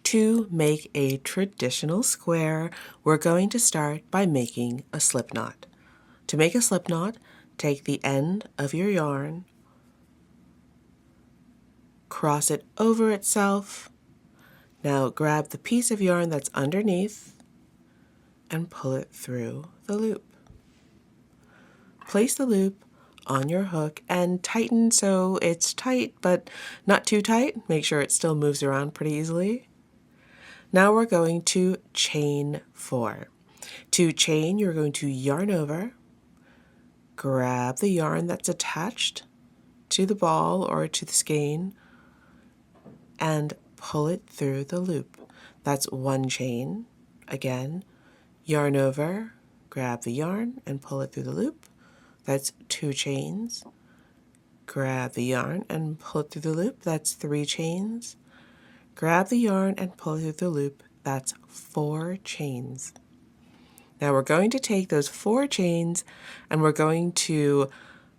To make a traditional square, we're going to start by making a slip knot. To make a slip knot, take the end of your yarn, cross it over itself. Now grab the piece of yarn that's underneath and pull it through the loop. Place the loop on your hook and tighten so it's tight but not too tight. Make sure it still moves around pretty easily. Now we're going to chain 4. To chain, you're going to yarn over, grab the yarn that's attached to the ball or to the skein, and pull it through the loop. That's 1 chain. Again, yarn over, grab the yarn and pull it through the loop. That's 2 chains. Grab the yarn and pull it through the loop. That's 3 chains. Grab the yarn and pull it through the loop. That's 4 chains. Now we're going to take those 4 chains and we're going to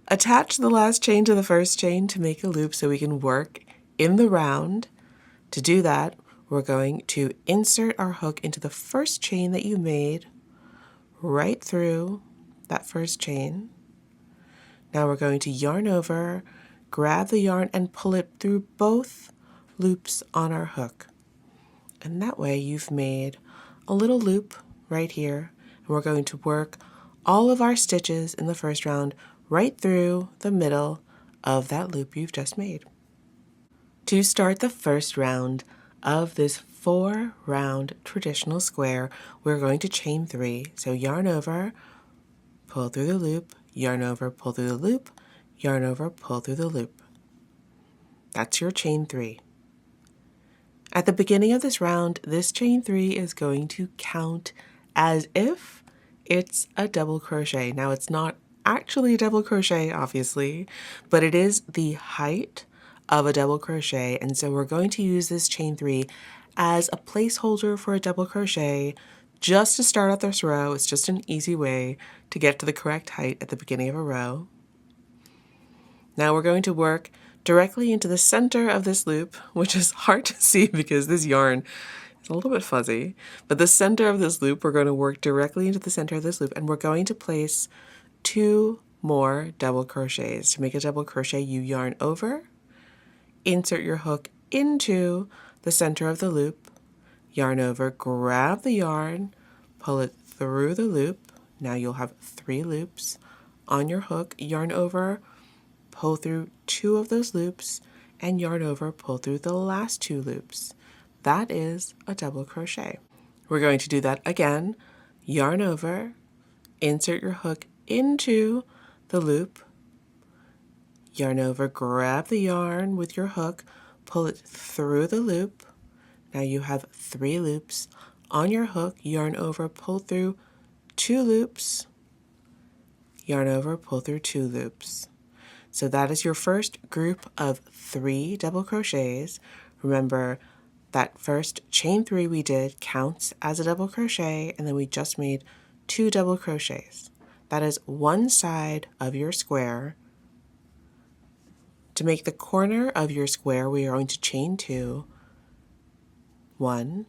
attach the last chain to the first chain to make a loop so we can work in the round. To do that, we're going to insert our hook into the first chain that you made, right through that first chain. Now we're going to yarn over, grab the yarn and pull it through both loops on our hook. And that way you've made a little loop right here. And we're going to work all of our stitches in the first round right through the middle of that loop you've just made. To start the first round of this 4-round traditional square, we're going to chain 3. So yarn over, pull through the loop, yarn over, pull through the loop, yarn over, pull through the loop. That's your chain 3. At the beginning of this round, this chain 3 is going to count as if it's a double crochet. Now it's not actually a double crochet, obviously, but it is the height of a double crochet, and so we're going to use this chain 3 as a placeholder for a double crochet just to start out this row. It's just an easy way to get to the correct height at the beginning of a row. Now we're going to work directly into the center of this loop, which is hard to see because this yarn is a little bit fuzzy, but the center of this loop, we're going to work directly into the center of this loop, and we're going to place 2 more double crochets. To make a double crochet, you yarn over, insert your hook into the center of the loop, yarn over, grab the yarn, pull it through the loop. Now you'll have 3 loops on your hook, yarn over, pull through 2 of those loops, and yarn over, pull through the last 2 loops. That is a double crochet. We're going to do that again. Yarn over, insert your hook into the loop, yarn over, grab the yarn with your hook, pull it through the loop. Now you have 3 loops on your hook, yarn over, pull through 2 loops, yarn over, pull through 2 loops. So that is your first group of 3 double crochets. Remember, that first chain 3 we did counts as a double crochet, and then we just made 2 double crochets. That is one side of your square. To make the corner of your square, we are going to chain 2. 1,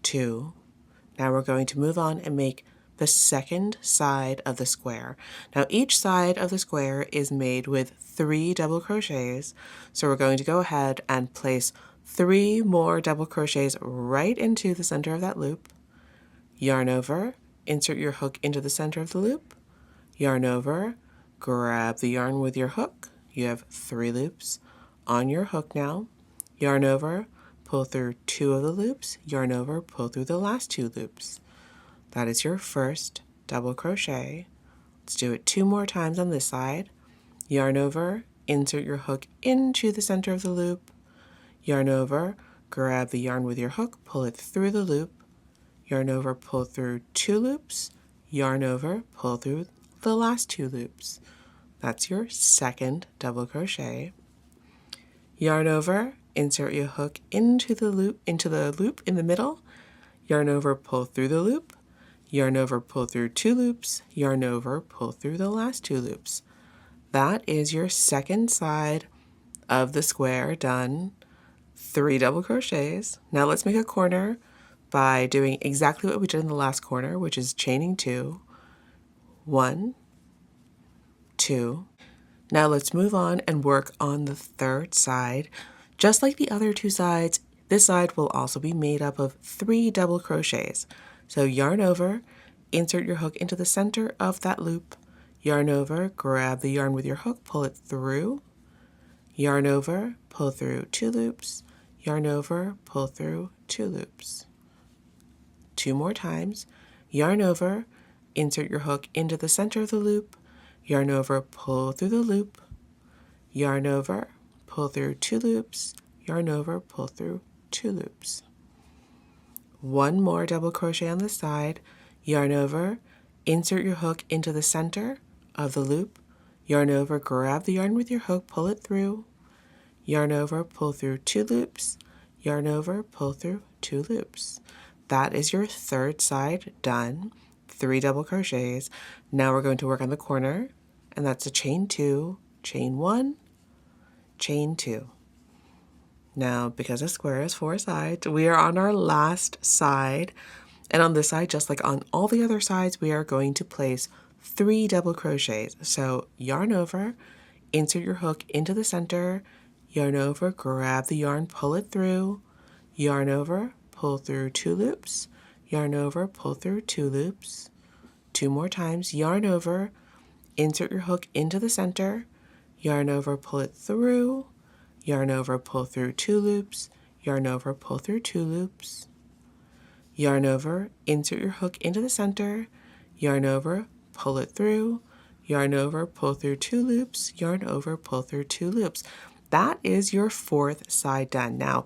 2. Now we're going to move on and make the second side of the square. Now each side of the square is made with 3 double crochets, so we're going to go ahead and place 3 more double crochets right into the center of that loop. Yarn over, insert your hook into the center of the loop, yarn over, grab the yarn with your hook. You have 3 loops on your hook now. Yarn over, pull through 2 of the loops, yarn over, pull through the last 2 loops. That is your first double crochet. Let's do it 2 more times on this side. Yarn over, insert your hook into the center of the loop, yarn over, grab the yarn with your hook, pull it through the loop, yarn over, pull through 2 loops, yarn over, pull through the last 2 loops. That's your second double crochet. Yarn over, insert your hook into the loop in the middle, yarn over, pull through the loop, yarn over, pull through 2 loops, yarn over, pull through the last 2 loops. That is your second side of the square done. 3 double crochets. Now let's make a corner by doing exactly what we did in the last corner, which is chaining 2, 1, 2. Now let's move on and work on the third side. Just like the other two sides, this side will also be made up of 3 double crochets. So yarn over, insert your hook into the center of that loop, yarn over, grab the yarn with your hook, pull it through, yarn over, pull through 2 loops, yarn over, pull through 2 loops. 2 more times, yarn over, insert your hook into the center of the loop, yarn over, pull through the loop, yarn over, pull through 2 loops, yarn over, pull through 2 loops. 1 more double crochet on the side, yarn over, insert your hook into the center of the loop, yarn over, grab the yarn with your hook, pull it through, yarn over, pull through 2 loops, yarn over, pull through 2 loops. That is your third side done. 3 double crochets. Now we're going to work on the corner, and that's a chain 2, chain 1, chain 2. Now, because a square has 4 sides, we are on our last side, and on this side, just like on all the other sides, we are going to place 3 double crochets. So yarn over, insert your hook into the center, yarn over, grab the yarn, pull it through, yarn over, pull through 2 loops, yarn over, pull through 2 loops. 2 more times, yarn over, insert your hook into the center, yarn over, pull it through, yarn over, pull through 2 loops, yarn over, pull through 2 loops, yarn over, insert your hook into the center, yarn over, pull it through, yarn over, pull through 2 loops, yarn over, pull through 2 loops. That is your fourth side done. Now,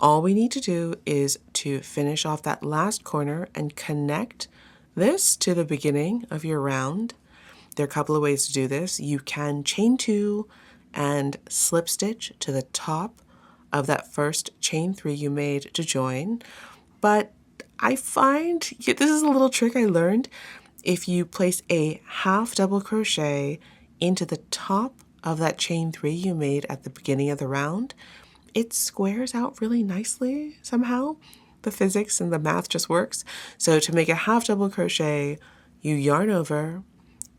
all we need to do is to finish off that last corner and connect this to the beginning of your round. There are a couple of ways to do this. You can chain 2 and slip stitch to the top of that first chain 3 you made to join, but I find this is a little trick I learned. If you place a half double crochet into the top of that chain 3 you made at the beginning of the round, it squares out really nicely somehow. The physics and the math just works. So to make a half double crochet, you yarn over,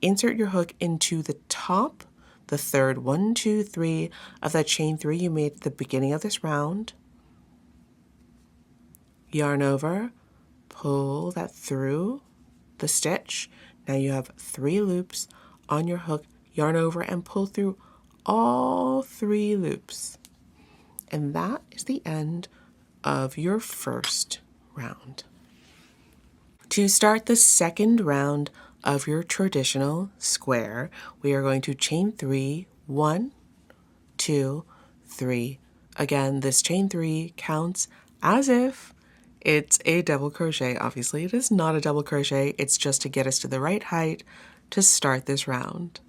insert your hook into the top, the third 1, 2, 3 of that chain 3 you made at the beginning of this round, yarn over, pull that through the stitch. Now you have 3 loops on your hook, yarn over and pull through all 3 loops. And that is the end of your first round. To start the second round of your traditional square, we are going to chain 3, 1, 2, 3. Again, this chain 3 counts as if it's a double crochet. Obviously, it is not a double crochet. It's just to get us to the right height to start this round.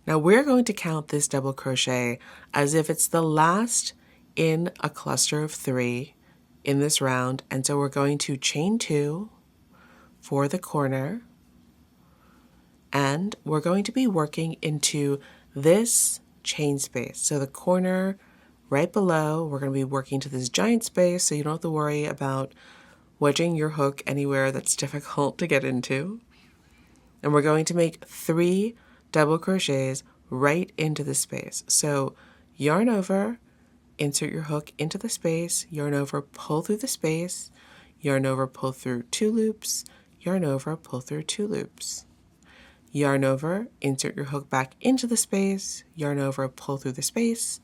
Now we're going to count this double crochet as if it's the last in a cluster of 3 in this round, and so we're going to chain 2 for the corner, and we're going to be working into this chain space. So the corner right below, we're going to be working to this giant space, so you don't have to worry about wedging your hook anywhere that's difficult to get into. And we're going to make 3 double crochets right into the space. So yarn over, insert your hook into the space, yarn over, pull through the space, yarn over, pull through 2 loops, yarn over, pull through 2 loops. Yarn over, insert your hook back into the space, yarn over, pull through the space,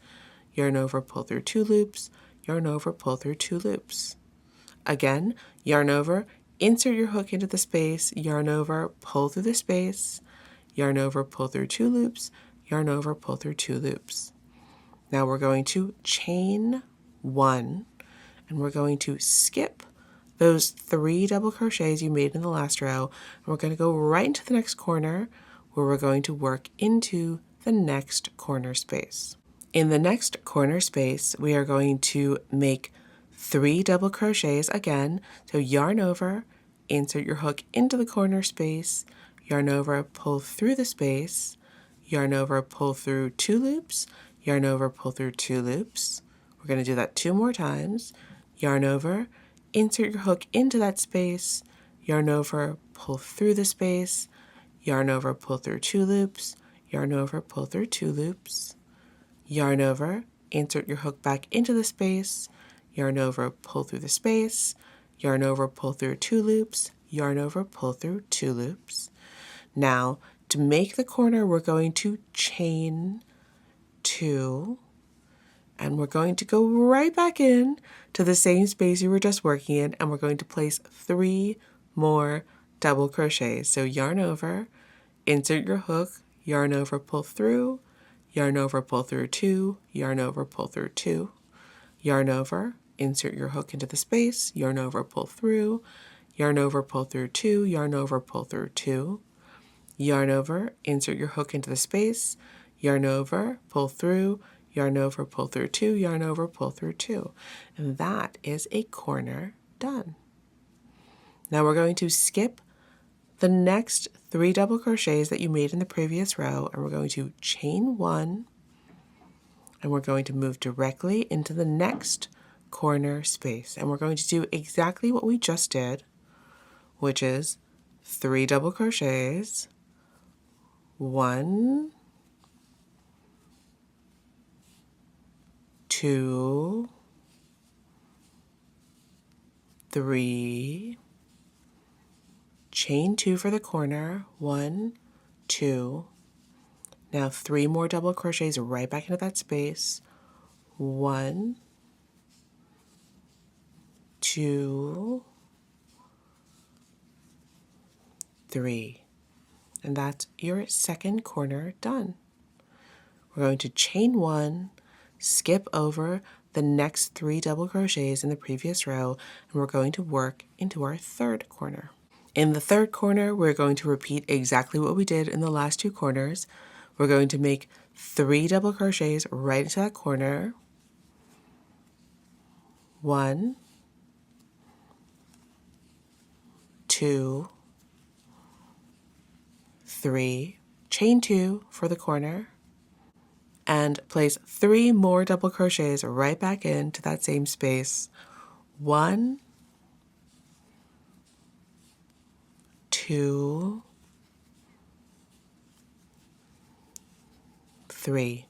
yarn over, pull through 2 loops, yarn over, pull through 2 loops. Again, yarn over, insert your hook into the space, yarn over, pull through the space, yarn over, pull through 2 loops, yarn over, pull through 2 loops. Now we're going to chain 1, and we're going to skip those 3 double crochets you made in the last row, and we're going to go right into the next corner where we're going to work into the next corner space. In the next corner space, we are going to make 3 double crochets again. So yarn over, insert your hook into the corner space, yarn over, pull through the space, yarn over, pull through 2 loops, yarn over, pull through 2 loops. We're going to do that 2 more times. Yarn over, insert your hook into that space, yarn over, pull through the space, yarn over, pull through 2 loops, yarn over, pull through 2 loops, yarn over, insert your hook back into the space, yarn over, pull through the space, yarn over, pull through 2 loops, yarn over, pull through 2 loops. Now, to make the corner, we're going to chain 2, and we're going to go right back in to the same space you were just working in, and we're going to place 3 more double crochets. So yarn over, insert your hook, yarn over, pull through, yarn over, pull through 2, yarn over, pull through 2, yarn over, insert your hook into the space, yarn over, pull through, yarn over, pull through 2, yarn over, pull through 2, yarn over, insert your hook into the space, yarn over, pull through, yarn over, pull through 2, yarn over, pull through 2. And that is a corner done. Now we're going to skip the next 3 double crochets that you made in the previous row, and we're going to chain 1, and we're going to move directly into the next corner space. And we're going to do exactly what we just did, which is 3 double crochets, 1, 2, 3, chain 2 for the corner, 1, 2, now 3 more double crochets right back into that space, 1, 2, 3, and that's your second corner done. We're going to chain 1, skip over the next 3 double crochets in the previous row, and we're going to work into our third corner. In the third corner, we're going to repeat exactly what we did in the last 2 corners. We're going to make 3 double crochets right into that corner. 1, 2, 3, chain 2 for the corner, and place 3 more double crochets right back into that same space. 1, 2, 3.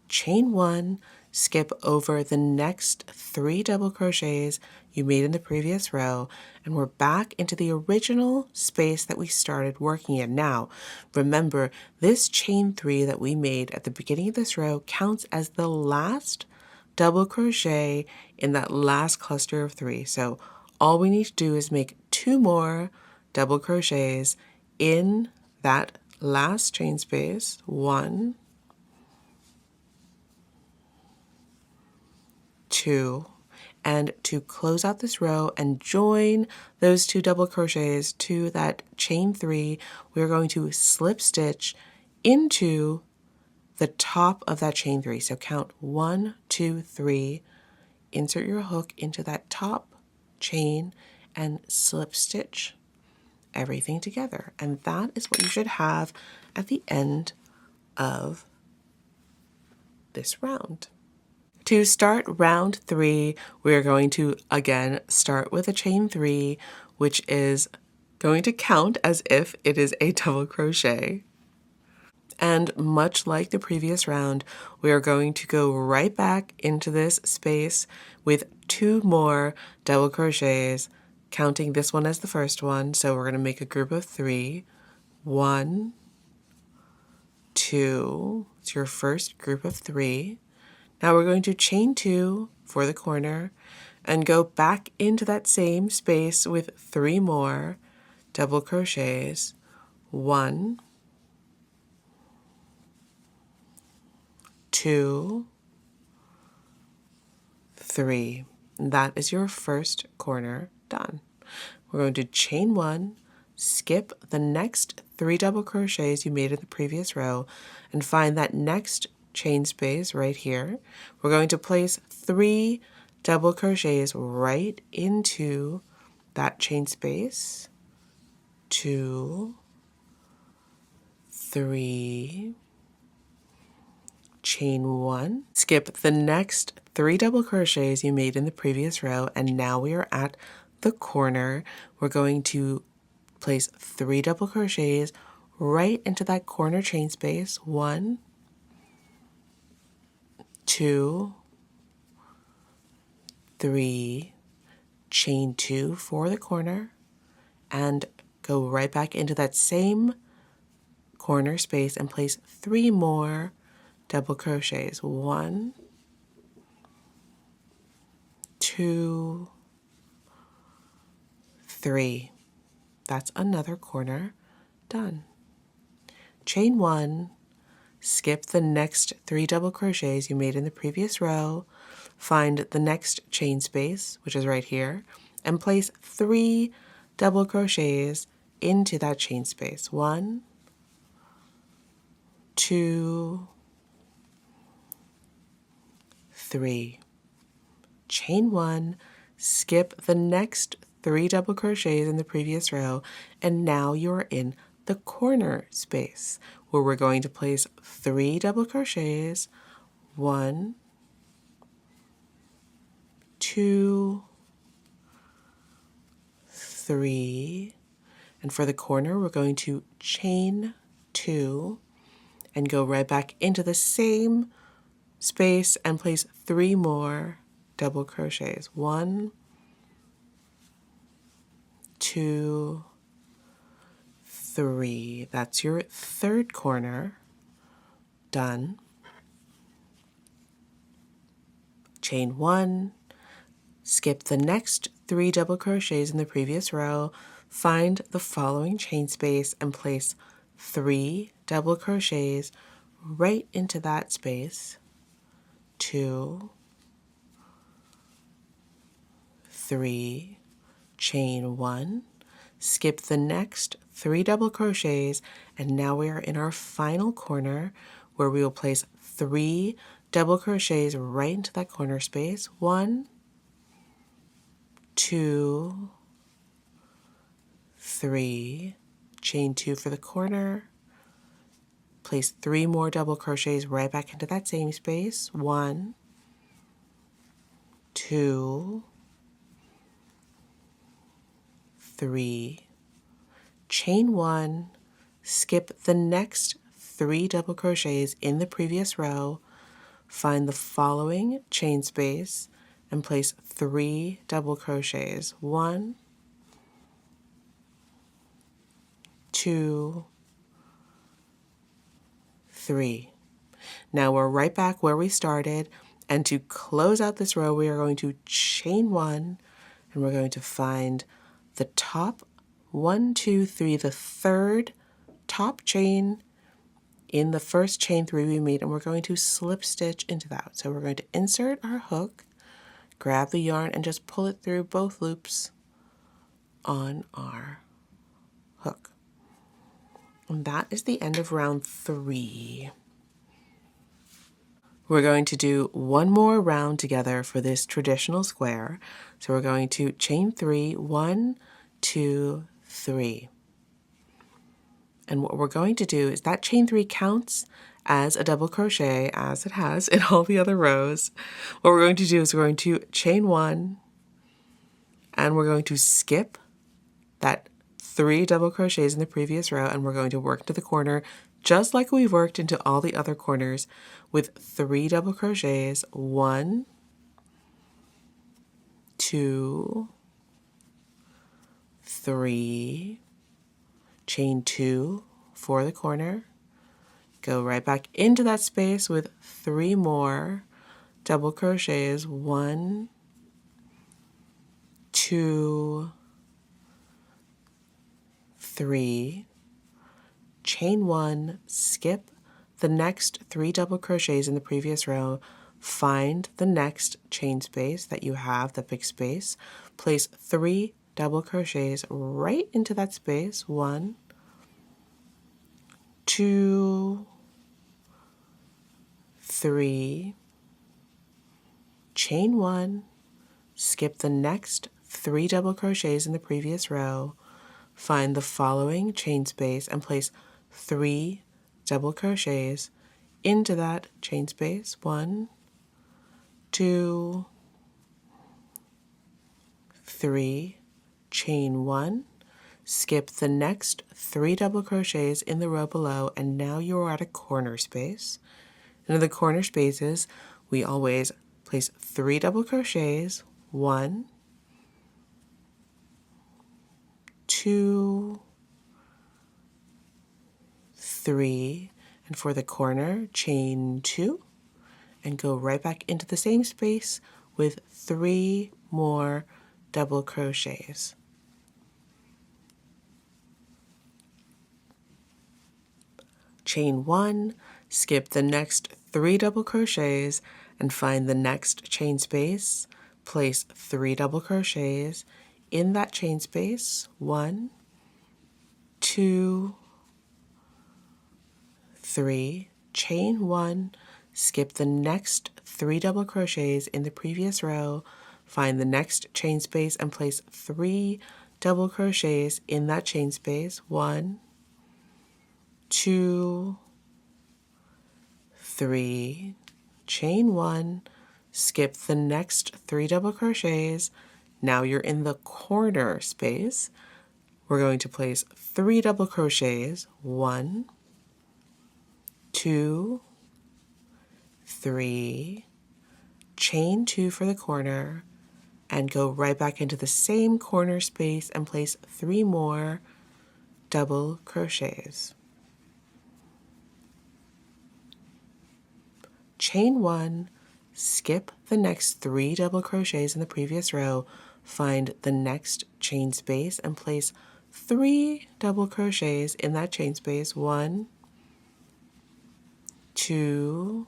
Chain 1, skip over the next 3 double crochets you made in the previous row, and we're back into the original space that we started working in. Now, remember, this chain 3 that we made at the beginning of this row counts as the last double crochet in that last cluster of 3. So all we need to do is make 2 more double crochets in that last chain space. 1, 2, and to close out this row and join those 2 double crochets to that chain 3, we're going to slip stitch into the top of that chain 3. So count 1, 2, 3, insert your hook into that top chain and slip stitch everything together. And that is what you should have at the end of this round. To start round 3, we're going to again start with a chain 3, which is going to count as if it is a double crochet. And much like the previous round, we are going to go right back into this space with 2 more double crochets, counting this one as the first one. So we're going to make a group of 3. 1, 2, it's your first group of 3. Now we're going to chain 2 for the corner and go back into that same space with 3 more double crochets. 1, 2, 3. That is your first corner done. We're going to chain 1, skip the next 3 double crochets you made in the previous row, and find that next chain space right here. We're going to place 3 double crochets right into that chain space. 2, 3, chain 1, skip the next 3 double crochets you made in the previous row, and now we are at the corner. We're going to place 3 double crochets right into that corner chain space. 1, 2, 3, chain 2 for the corner, and go right back into that same corner space and place 3 more double crochets. 1, 2, 3. That's another corner done. Chain 1, skip the next 3 double crochets you made in the previous row, find the next chain space, which is right here, and place 3 double crochets into that chain space. 1, 2, 3. Chain 1, skip the next 3 double crochets in the previous row, and now you're in the corner space where we're going to place 3 double crochets. 1, 2, 3, and for the corner we're going to chain 2 and go right back into the same space and place 3 more double crochets. 1, 2, 3. That's your third corner done. Chain 1, skip the next 3 double crochets in the previous row, find the following chain space and place 3 double crochets right into that space. 2, 3, chain 1, skip the next 3 double crochets, and now we are in our final corner where we will place 3 double crochets right into that corner space. 1, 2, 3, chain 2 for the corner, place 3 more double crochets right back into that same space. 1, 2, 3, chain 1, skip the next 3 double crochets in the previous row, find the following chain space and place 3 double crochets. 1, 2, 3. Now we're right back where we started, and to close out this row we are going to chain 1 and we're going to find the top 1, 2, 3, the third top chain in the first chain 3 we made, and we're going to slip stitch into that. So we're going to insert our hook, grab the yarn, and just pull it through both loops on our hook. And that is the end of round 3. We're going to do one more round together for this traditional square. So we're going to chain 3, 1, 2, 3. And what we're going to do is that chain 3 counts as a double crochet as it has in all the other rows. What we're going to do is we're going to chain 1 and we're going to skip that 3 double crochets in the previous row, and we're going to work to the corner just like we've worked into all the other corners with 3 double crochets. 1, 2, 3, chain 2 for the corner, go right back into that space with 3 more double crochets. 1, 2, 3, chain 1, skip the next 3 double crochets in the previous row, find the next chain space that you have, the big space, place 3 double crochets right into that space. 1, 2, 3, chain 1, skip the next 3 double crochets in the previous row, find the following chain space and place 3 double crochets into that chain space. 1, 2, 3, chain 1, skip the next 3 double crochets in the row below, and now you're at a corner space. In the corner spaces, we always place 3 double crochets, 1, 2, 3, and for the corner, chain 2, and go right back into the same space with 3 more double crochets. Chain 1, skip the next 3 double crochets and find the next chain space. Place 3 double crochets in that chain space. 1, 2, 3, chain 1, skip the next 3 double crochets in the previous row, find the next chain space and place 3 double crochets in that chain space. 1, 2, 3, chain 1, skip the next 3 double crochets. Now you're in the corner space. We're going to place 3 double crochets. 1, 2, 3, chain 2 for the corner, and go right back into the same corner space and place 3 more double crochets. Chain 1, skip the next 3 double crochets in the previous row, find the next chain space and place 3 double crochets in that chain space. 1, 2,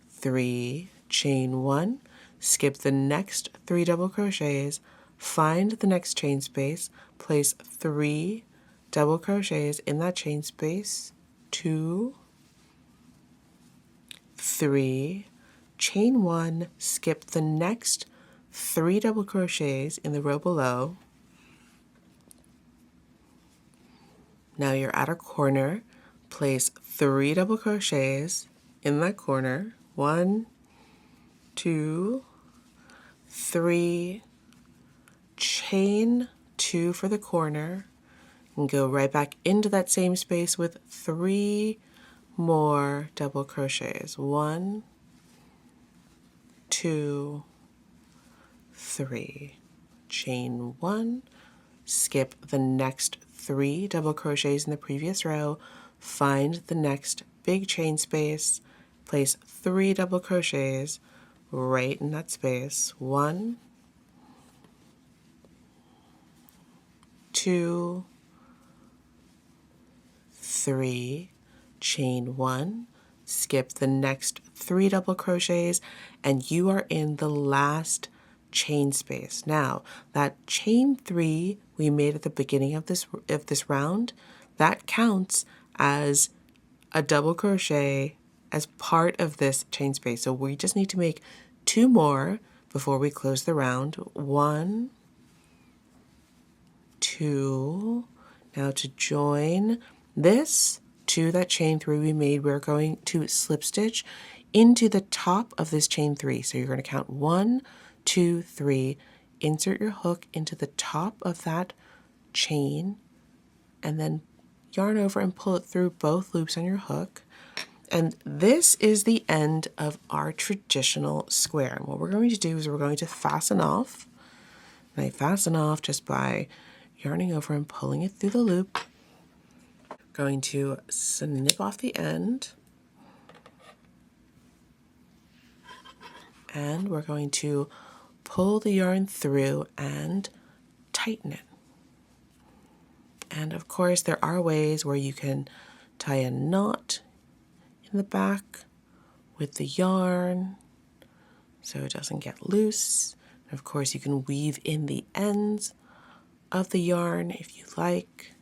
3, chain 1, skip the next 3 double crochets, find the next chain space, place 3 double crochets in that chain space. 2, 3, chain 1, skip the next 3 double crochets in the row below. Now you're at a corner, place 3 double crochets in that corner. 1, 2, 3, chain 2 for the corner, and go right back into that same space with 3 more double crochets. 1, 2, 3, chain 1, skip the next 3 double crochets in the previous row, find the next big chain space, place 3 double crochets right in that space. 1, 2, 3, chain 1, skip the next 3 double crochets, and you are in the last chain space. Now, that chain 3 we made at the beginning of this round, that counts as a double crochet as part of this chain space. So we just need to make 2 more before we close the round. 1, 2. Now to join this to that chain 3 we made, we're going to slip stitch into the top of this chain 3. So you're going to count 1, 2, 3, insert your hook into the top of that chain, and then yarn over and pull it through both loops on your hook. And this is the end of our traditional square. And what we're going to do is we're going to fasten off. And I fasten off just by yarning over and pulling it through the loop. Going to snip off the end. And we're going to pull the yarn through and tighten it. And of course, there are ways where you can tie a knot in the back with the yarn so it doesn't get loose. And of course, you can weave in the ends of the yarn if you like.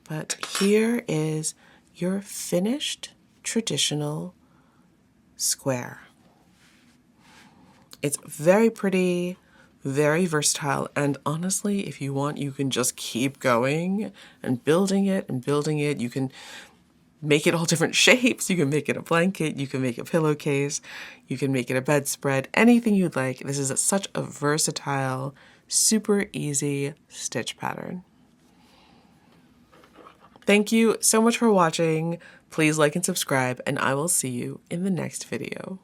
But here is your finished traditional square. It's very pretty, very versatile, and honestly, if you want, you can just keep going and building it and building it. You can make it all different shapes. You can make it a blanket, you can make a pillowcase, you can make it a bedspread, anything you'd like. This is such a versatile, super easy stitch pattern. Thank you so much for watching. Please like and subscribe, and I will see you in the next video.